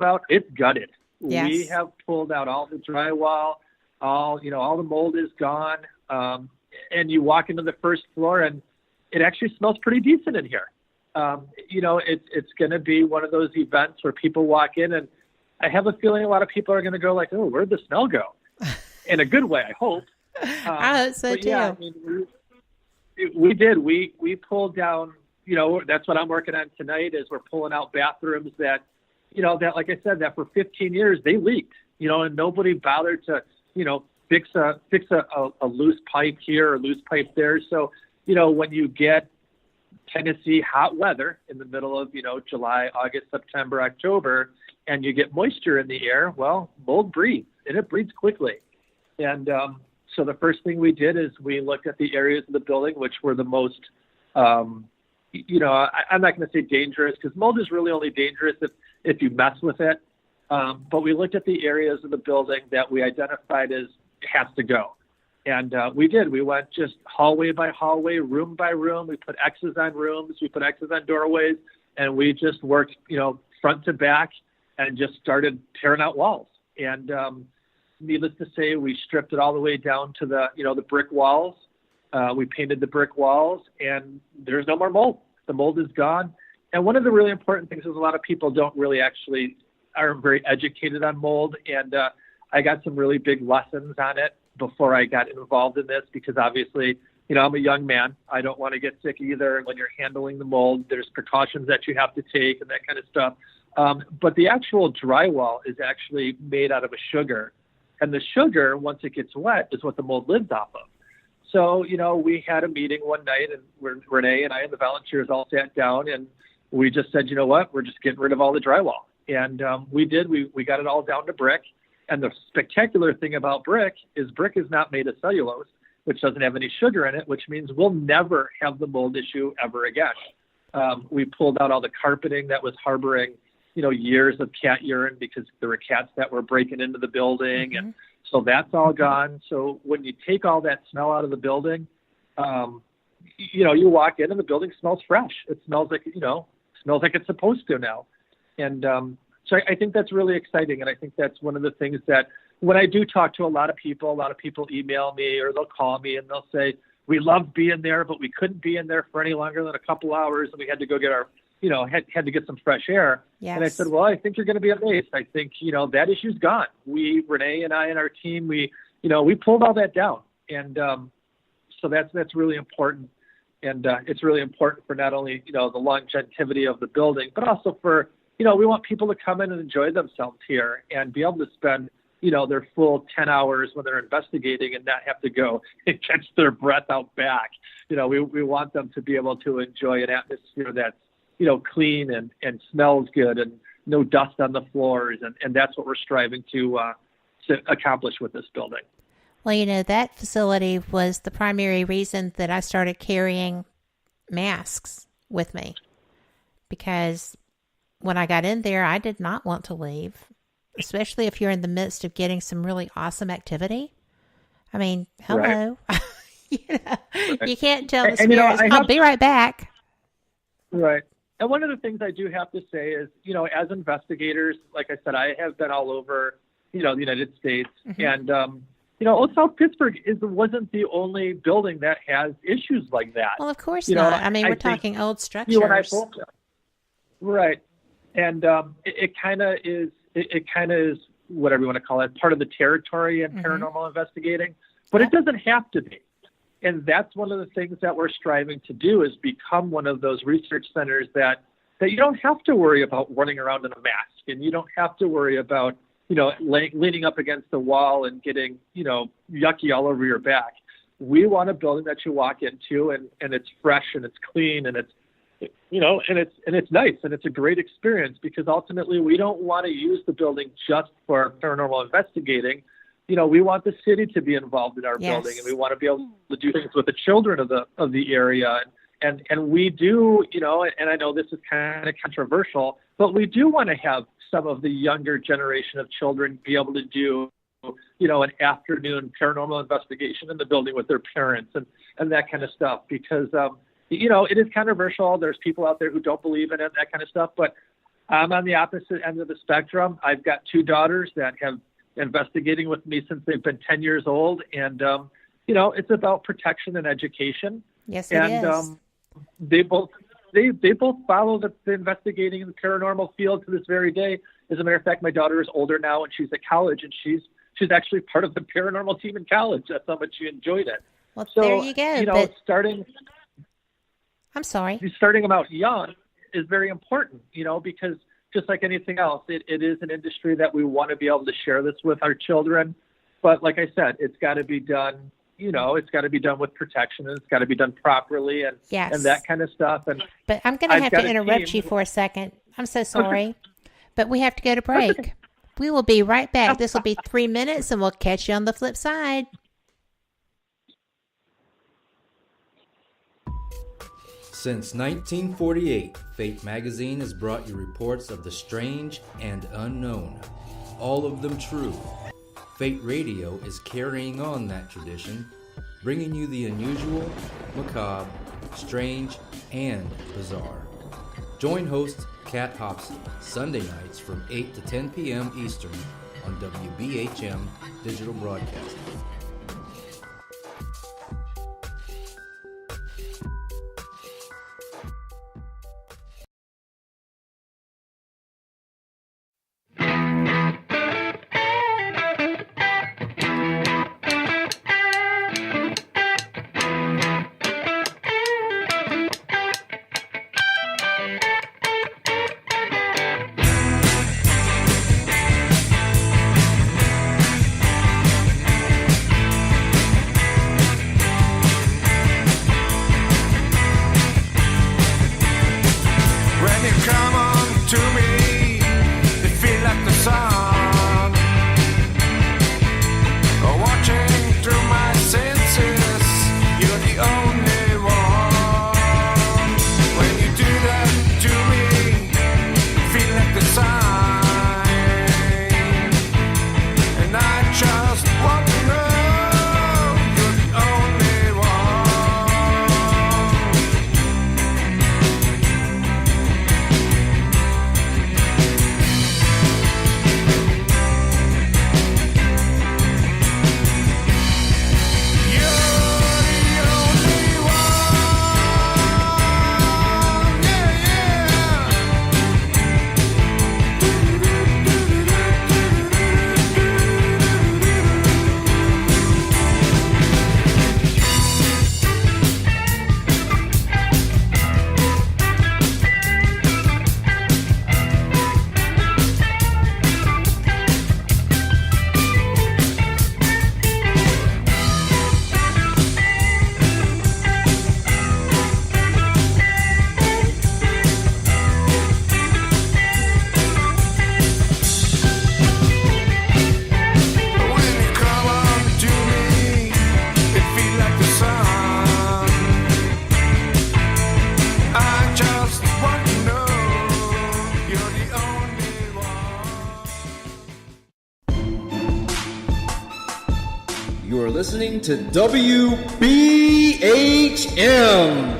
out, it's gutted. We Yes. have pulled out all the drywall, all the mold is gone. And you walk into the first floor and it actually smells pretty decent in here. It's going to be one of those events where people walk in and I have a feeling a lot of people are going to go like, oh, where'd the smell go? In a good way, I hope. I hope so But too. yeah, I mean, we did. We pulled down, that's what I'm working on tonight is we're pulling out bathrooms that, like I said, that for 15 years they leaked, and nobody bothered to, fix a loose pipe here or loose pipe there. So, when you get Tennessee hot weather in the middle of, July, August, September, October, and you get moisture in the air, well, mold breeds and it breeds quickly. And, so the first thing we did is we looked at the areas of the building which were the most, I'm not going to say dangerous because mold is really only dangerous if you mess with it. But we looked at the areas of the building that we identified as has to go. And we did. We went just hallway by hallway, room by room. We put X's on rooms. We put X's on doorways. And we just worked, front to back and just started tearing out walls. And needless to say, we stripped it all the way down to the brick walls. We painted the brick walls, and there's no more mold. The mold is gone. And one of the really important things is a lot of people don't really actually aren't very educated on mold. And I got some really big lessons on it before I got involved in this because obviously, I'm a young man. I don't want to get sick either. When you're handling the mold, there's precautions that you have to take and that kind of stuff. But the actual drywall is actually made out of a sugar. And the sugar, once it gets wet, is what the mold lives off of. So, we had a meeting one night and Renee and I and the volunteers all sat down and we just said, you know what, we're just getting rid of all the drywall. And we did. We got it all down to brick. And the spectacular thing about brick is not made of cellulose, which doesn't have any sugar in it, which means we'll never have the mold issue ever again. We pulled out all the carpeting that was harboring, years of cat urine because there were cats that were breaking into the building. Mm-hmm. And so that's all gone. So when you take all that smell out of the building, you walk in and the building smells fresh. It smells like, smells like it's supposed to now. And so I think that's really exciting. And I think that's one of the things that when I do talk to a lot of people email me or they'll call me and they'll say, we loved being there, but we couldn't be in there for any longer than a couple hours. And we had to go get our, had to get some fresh air. Yes. And I said, well, I think you're going to be amazed. I think, that issue's gone. Renee and I and our team, we pulled all that down. And so that's really important. And it's really important for not only, the longevity of the building, but also for, we want people to come in and enjoy themselves here and be able to spend, their full 10 hours when they're investigating and not have to go and catch their breath out back. We want them to be able to enjoy an atmosphere that's, clean and smells good and no dust on the floors. And that's what we're striving to accomplish with this building. Well, that facility was the primary reason that I started carrying masks with me because when I got in there, I did not want to leave, especially if you're in the midst of getting some really awesome activity. I mean, hello. Right. You can't tell the spirits, I'll be right back. Right. And one of the things I do have to say is, as investigators, like I said, I have been all over, the United States. Mm-hmm. And, Old South Pittsburg wasn't the only building that has issues like that. Well, of course not. I mean, we're talking old structures. Right. And it kind of is whatever you want to call it, part of the territory in paranormal investigating, but it doesn't have to be. And that's one of the things that we're striving to do is become one of those research centers that you don't have to worry about running around in a mask and you don't have to worry about, leaning up against the wall and getting, yucky all over your back. We want a building that you walk into and it's fresh and it's clean and it's, and it's nice and it's a great experience because ultimately we don't want to use the building just for paranormal investigating. We want the city to be involved in our building and we want to be able to do things with the children of the area. And we do, and I know this is kind of controversial, but we do want to have some of the younger generation of children be able to do, an afternoon paranormal investigation in the building with their parents and that kind of stuff because, it is controversial. There's people out there who don't believe in it, that kind of stuff. But I'm on the opposite end of the spectrum. I've got two daughters that have investigating with me since they've been 10 years old. And, it's about protection and education. Yes, it is. They both follow the investigating in the paranormal field to this very day. As a matter of fact, my daughter is older now and she's at college, and she's actually part of the paranormal team in college. That's how much she enjoyed it. Well, so, there you go. I'm sorry. Starting them out young is very important, because just like anything else, it is an industry that we want to be able to share this with our children. But like I said, it's got to be done, it's got to be done with protection, and it's got to be done properly and that kind of stuff. But I'm going to have to interrupt you for a second. I'm so sorry, but we have to go to break. We will be right back. This will be 3 minutes, and we'll catch you on the flip side. Since 1948, Fate magazine has brought you reports of the strange and unknown, all of them true. Fate Radio is carrying on that tradition, bringing you the unusual, macabre, strange, and bizarre. Join host Kat Hobson Sunday nights from 8 to 10 p.m. Eastern on WBHM Digital Broadcasting. Listening to WBHM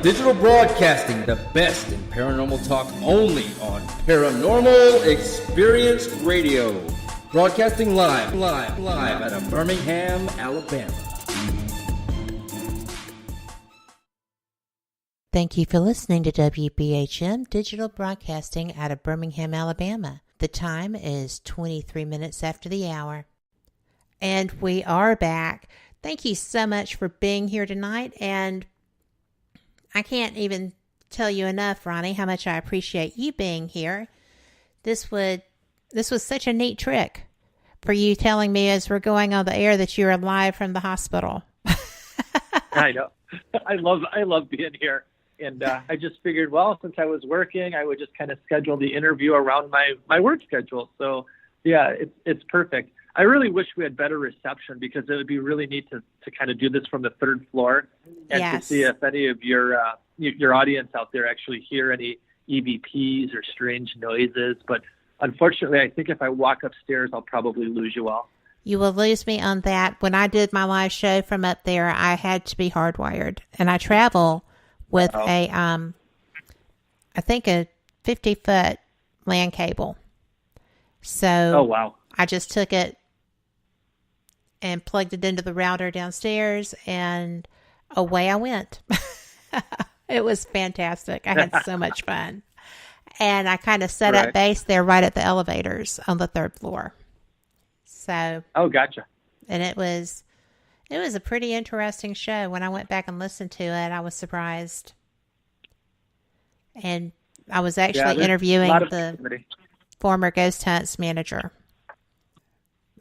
Digital Broadcasting, the best in paranormal talk, only on Paranormal Experience Radio. Broadcasting live out of Birmingham, Alabama. Thank you for listening to WBHM Digital Broadcasting out of Birmingham, Alabama. The time is 23 minutes after the hour. And we are back. Thank you so much for being here tonight. And I can't even tell you enough, Ronnie, how much I appreciate you being here. This was such a neat trick for you telling me as we're going on the air that you're live from the hospital. I know. I love being here. And I just figured, well, since I was working, I would just kind of schedule the interview around my work schedule. So, yeah, it's perfect. I really wish we had better reception, because it would be really neat to kind of do this from the third floor and to see if any of your audience out there actually hear any EVPs or strange noises. But unfortunately, I think if I walk upstairs, I'll probably lose you all. You will lose me on that. When I did my live show from up there, I had to be hardwired, and I travel with I think a 50-foot LAN cable. So Oh, wow. I just took it and plugged it into the router downstairs, and away I went. It was fantastic. I had so much fun. And I kind of set up base there right at the elevators on the 3rd floor. So. Oh, gotcha. And it was a pretty interesting show. When I went back and listened to it, I was surprised. And I was actually interviewing the former Ghost Hunts manager.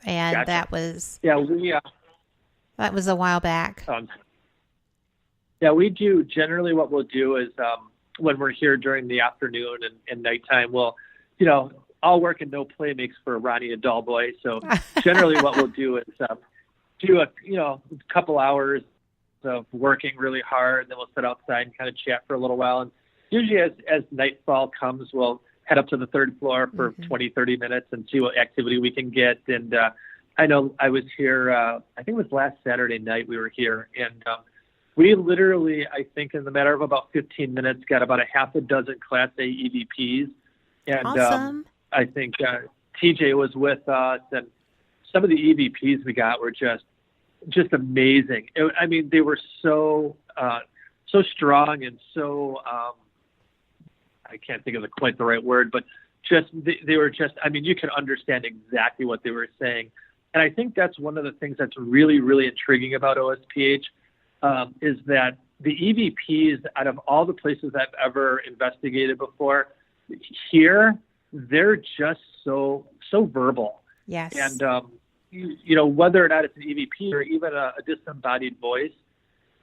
And gotcha. that was that was a while back. We do, generally what we'll do is when we're here during the afternoon and nighttime, we'll, all work and no play makes for Ronnie a dull boy. So generally what we'll do is do a couple hours of working really hard. Then we'll sit outside and kind of chat for a little while. And usually as nightfall comes, we'll head up to the 3rd floor for 20, 30 minutes and see what activity we can get. And I know I was here, I think it was last Saturday night we were here. And we literally, I think in the matter of about 15 minutes, got about a half a dozen Class A EVPs. And awesome. I think TJ was with us, and some of the EVPs we got were just amazing. They were so strong and so I can't think of quite the right word, but they were just, you can understand exactly what they were saying. And I think that's one of the things that's really, really intriguing about OSPH. Is that the EVPs, out of all the places I've ever investigated before, here, they're just so verbal. Yes. And, whether or not it's an EVP or even a disembodied voice,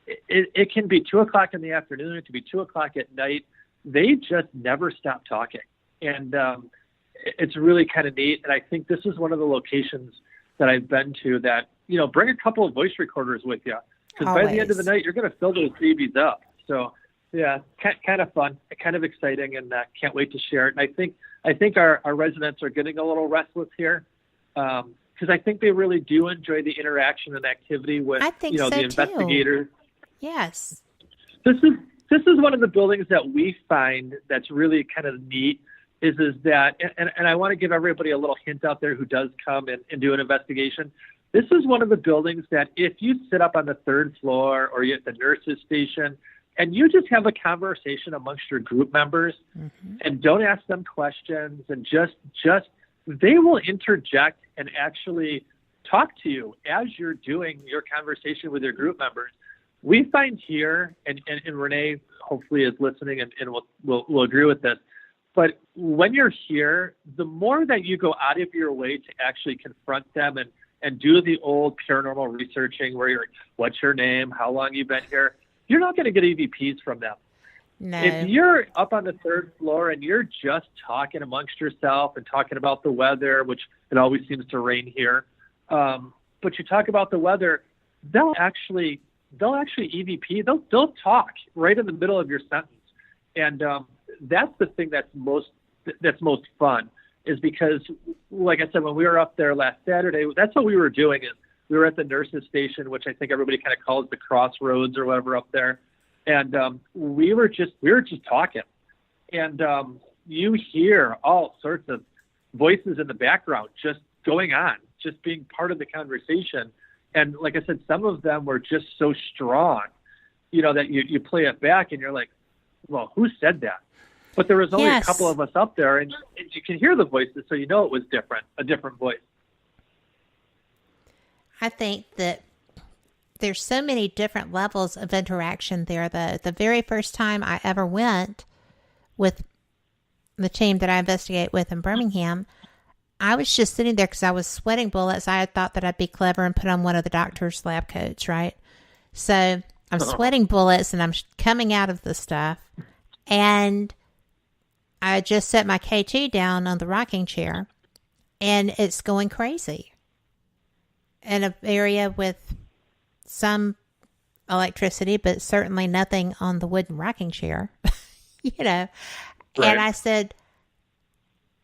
it can be 2 o'clock in the afternoon, it can be 2 o'clock at night. They just never stop talking. And it's really kind of neat. And I think this is one of the locations that I've been to that, bring a couple of voice recorders with you. Because by the end of the night, you're going to fill those babies up. So, yeah, kind of fun, kind of exciting, and can't wait to share it. And I think our residents are getting a little restless here because I think they really do enjoy the interaction and activity with the investigators. Too. Yes. This is one of the buildings that we find that's really kind of neat is that, and I want to give everybody a little hint out there who does come and do an investigation. This is one of the buildings that if you sit up on the 3rd floor or you're at the nurse's station and you just have a conversation amongst your group members and don't ask them questions and just they will interject and actually talk to you as you're doing your conversation with your group members. We find here, and Renee hopefully is listening and will agree with this, but when you're here, the more that you go out of your way to actually confront them and do the old paranormal researching where you're, what's your name? How long you been here? You're not going to get EVPs from them. No. If you're up on the 3rd floor and you're just talking amongst yourself and talking about the weather, which it always seems to rain here, but you talk about the weather, they'll actually EVP. They'll talk right in the middle of your sentence, and that's the thing that's most fun. Is because, like I said, when we were up there last Saturday, that's what we were doing. Is we were at the nurse's station, which I think everybody kind of calls the crossroads or whatever up there, and we were just talking, and you hear all sorts of voices in the background just going on, just being part of the conversation, and like I said, some of them were just so strong, that you play it back and you're like, well, who said that? But there was only a couple of us up there, and you can hear the voices, so it was different, a different voice. I think that there's so many different levels of interaction there. The very first time I ever went with the team that I investigate with in Birmingham, I was just sitting there because I was sweating bullets. I had thought that I'd be clever and put on one of the doctor's lab coats, right? So I'm sweating bullets, and I'm coming out of the stuff, and I just set my KT down on the rocking chair, and it's going crazy in an area with some electricity, but certainly nothing on the wooden rocking chair, Right. And I said,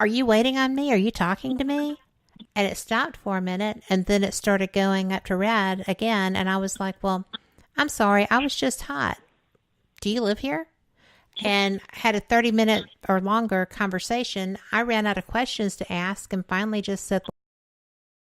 are you waiting on me? Are you talking to me? And it stopped for a minute, and then it started going up to red again, and I was like, well, I'm sorry, I was just hot. Do you live here? and had a 30-minute or longer conversation. I ran out of questions to ask and finally just said,